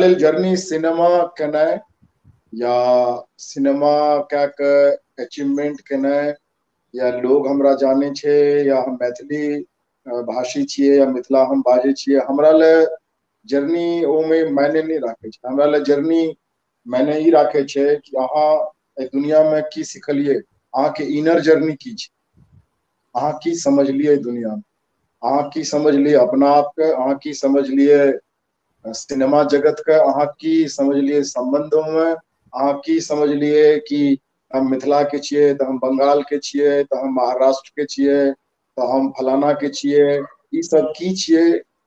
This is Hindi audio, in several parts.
लेल जर्नी सिनेमा केनाइ या सिनेमा कए कऽ अचीवमेंट केनाइ, या लोग हमरा जानै छै, या हम मैथिली भाषी छियै या मिथिला हम बाजै छियै, हमरा ले जर्नी ओमे मायने नहीं राखै छै। हमरा ले जर्नी मायने ई राखै छै कि अहाँ एहि दुनियामे की सिखलियै, अहाँके इनर जर्नी की छै, अहाँ की समझलियै दुनियामे, अहाँ की समझलियै अपना आपके, अहाँ की समझलियै सिनेमा जगतके, अहाँ की समझलियै संबंधोमे, अहाँ की समझलियै कि हम मिथिलाके छियै तऽ हम बंगालके छियै तऽ हम महाराष्ट्रके छियै तऽ हम फलानाके छियै, ई सब की छियै,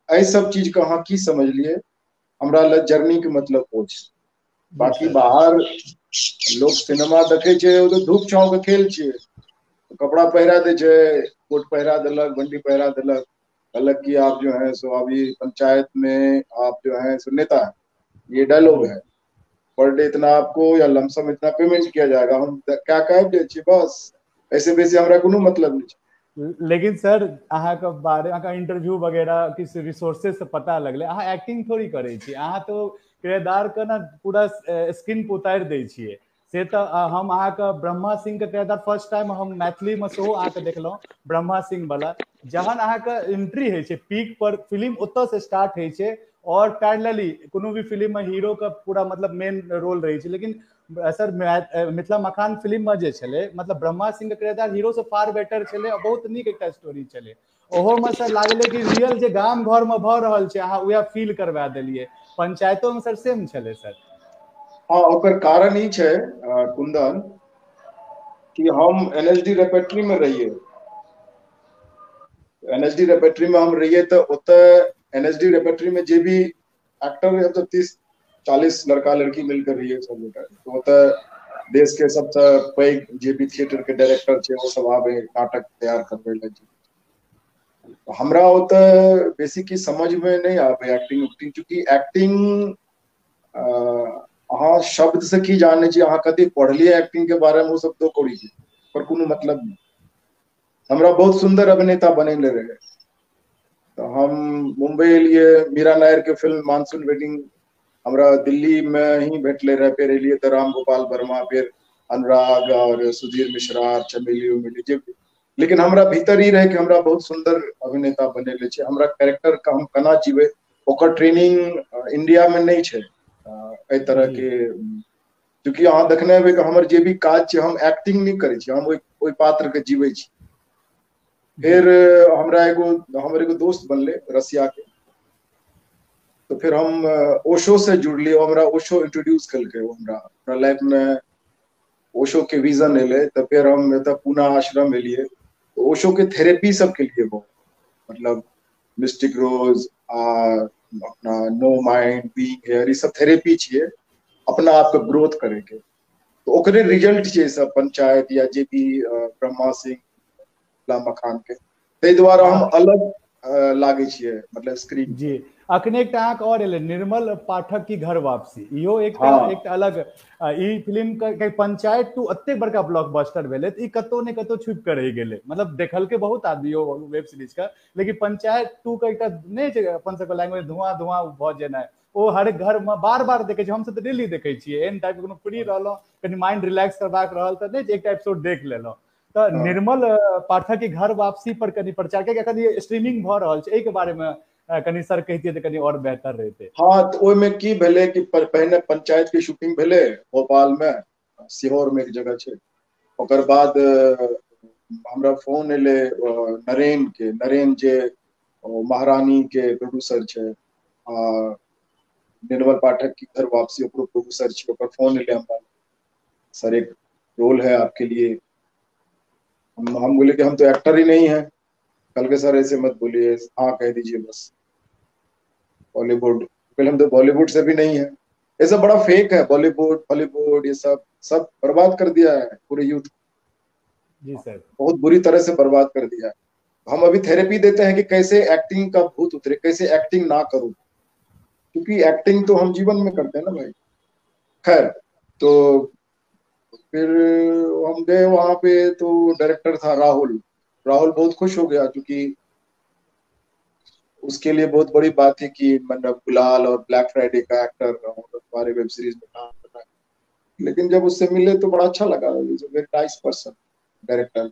एहि सब चीजके अहाँ की समझलियै, हमरा ले जर्नी के मतलब ओ छै। जी बाकी सर। बाहर लोग सिनेमा देखे छै, वो तो धूप छांव के खेल छियै, कपड़ा पहिरा दै छै, कोट पहिरा देलक, बंडी पहिरा देलक, कहलक कि आप जो है सो अभी पंचायत में आप जो है सो नेता है, ये डायलॉग जी है, पर डे इतना आपको या लमसम इतना पेमेंट किया जाएगा, हम क्या कह दै छियै बस, ऐसे बेसी हमरा कोनो मतलब नहीं छै। लेकिन सर अहाँके बारे अहाँके इंटरव्यू वगैरह किस रिसोर्सेज से पता लगलै अहाँ एक्टिंग थोड़ी करै छी, अहाँ तो किरदार के ना पूरा स्क्रीन पर उतारि दै छियै। से तऽ हम अहाँके ब्रह्मा सिंह के किरदार फर्स्ट टाइम हम मैथिली में सेहो अहाँके देखलहुँ, ब्रह्मा सिंह वाला जहन अहाँके एंट्री होइ छै पीक पर, फिल्म ओतऽ से स्टार्ट होइ छै और पैरेलली कोनो भी फिल्म में हीरो का पूरा मतलब मेन रोल रहै छै, लेकिन सर मिथिला मखान फिल्म में जे छलै मतलब ब्रह्मा सिंह के किरदार हीरो से फार बेटर छलै, बहुत नीक एकटा स्टोरी छलै। ओहोमे सर लागलै कि रियल जे गाम घरमे भऽ रहल छै अहाँ उएह फील करवा देलियै, पंचायतोमे सर सेम छलै सर। हाँ, ओकर कारण ई छै कुंदन कि हम एनएसडी रेपेट्री में रहिए, एनएसडी रेपेट्री में हम रहिए तो ओते एनएसडी रेपेट्री में जे भी एक्टर है तो 30-40 लड़का लड़की मिलकर रहिए सब गोटा, तो ओते देश के सबसे पैघ जे भी थिएटर के डायरेक्टर छै वो सब आबे नाटक तैयार करबे ले। तो हमरा ओते बेसिकली समझ में नहीं आबे एक्टिंग उक्टिंग, चूंकि एक्टिंग अहाँ शब्द से की जाने छी, अहाँ कते पढ़लिए एक्टिंग के बारे में वो सब तो करी छै, पर कोनो मतलब नहीं। हमरा बहुत सुंदर अभिनेता बनेले रहे, तो हम मुंबई एलिए, मीरा नायर के फिल्म मानसून वेडिंग हमरा दिल्ली में ही भेटले रहे, फिर एलिए तो राम गोपाल वर्मा, फिर अनुराग और सुधीर मिश्रा, चमेली उमेली जे, लेकिन हमरा भीतर ही रहे कि हमरा बहुत सुंदर अभिनेता बनेले छै, हमरा कैरेक्टर का हम केना जीवे ओकर ट्रेनिंग इंडिया में नहीं छै एहि तरह जी के। क्योंकि अहाँ देखने हेबै कि हमर जे भी काज छै हम एक्टिंग नहीं करै छी, हम ओहि पात्र के जीवे छी। जी फिर हमर एगो दोस्त बनले रसिया के, तो फिर हम ओशो से जुड़लिए, हमरा ओशो इंट्रोड्यूस कलके, हमरा लाइफ में ओशो के विजन एले, तो फिर हम एतऽ पूना आश्रम एलिए, तो ओशो के थेरेपी सब के लिए बहुत, मतलब मिस्टिक रोज आ अपना नो माइंड बीइंग हियर, ई सब थेरेपी छियै अपना आप के ग्रोथ करे के, तो ओकरे रिजल्ट छै सब पंचायत या जे भी ब्रह्मा सिंह मखान के, ताहि दुआरे हम हाँ अलग लागे छियै मतलब स्क्रीन जी। पर। अखने एकटा अहाँके और एलै निर्मल पाठक की घर वापसी, इहो एकटा हाँ एकटा अलग ई फिल्म के पंचायत 2 एते बड़का ब्लॉकबस्टर भेलै तऽ ई कतौ ने कतौ छुपि के रहि गेलै, मतलब देखलकै बहुत आदमी ओ वेब सीरीज के, लेकिन पंचायत 2 के एकटा नहि छै अपन सबके लैंग्वेज धुआं धुआं भऽ जेनाइ, ओ हर घर में बार बार देखे छियै, हमसब तऽ डेली देखे छियै, एहन टाइप कोनो फ्री रहलहुँ कनि माइंड रिलैक्स करबाक रहल तऽ नहि एकटा एपिसोड देख लेलहुँ। तऽ हाँ निर्मल पाठक के घर वापसी पर कनि प्रचार, कियाकि एखन ये स्ट्रीमिंग भऽ रहल छै, एहिके बारे में कनि सर कहितियै तऽ कनि और बेहतर रहितै। हाँ, तऽ ओहिमे की भेलै कि पहिने पंचायत के शूटिंग भेलै भोपाल में, सीहोर में एक जगह छै, ओकर बाद हमरा फोन एले नरेन के, नरेन जे महारानी के प्रोड्यूसर छै, आ निर्मल पाठक की घर वापसी ओकरो प्रोड्यूसर छै, ओकर फोन एले हमरा, सर एक रोल है आपके लिए। हम बोले कि हम तो एक्टर ही नहीं है, कल के सर ऐसे मत बोलिए, हाँ कह दीजिए बस, बॉलीवुड, पहले हम तो बॉलीवुड से भी नहीं है, ये सब बड़ा फेक है, बॉलीवुड हॉलीवुड ये सब सब बर्बाद कर दिया है पूरे यूथ, जी सर। बहुत बुरी तरह से बर्बाद कर दिया है। हम अभी थेरेपी देते हैं कि कैसे एक्टिंग का भूत उतरे, कैसे एक्टिंग ना करूं, क्योंकि एक्टिंग तो हम जीवन में करते हैं ना भाई। खैर, तो फिर हम गए वहां पे, तो डायरेक्टर था राहुल, राहुल बहुत खुश हो गया, क्योंकि उसके लिए बहुत बड़ी बात है कि मतलब गुलाल और ब्लैक फ्राइडे का एक्टर हमारे वेब सीरीज में काम कर रहा है। लेकिन जब उससे मिले तो बड़ा अच्छा लगा, is a very nice person, director.